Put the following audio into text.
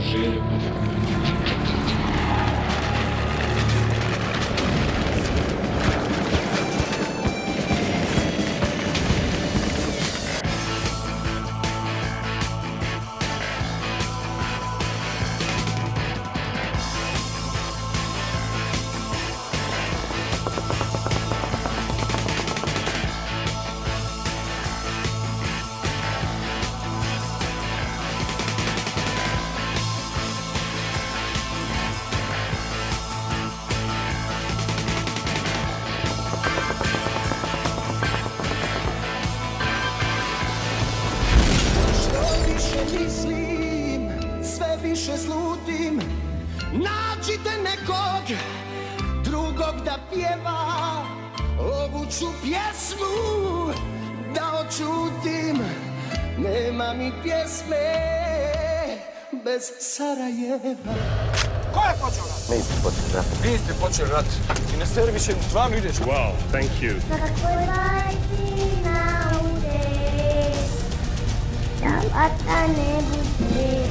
želju. Mislim, sve više slutim. Nađite nekog drugog da pjeva ovu ću pjesmu da očutim. Nema mi pjesme bez Sarajeva. Ko je počeo rat? Mi ste počeli rat. Vi ste počeli rat. I ne stvari više stvarno ideš. Wow, thank you. Kakvoj bajci naude, da vatra ne bude.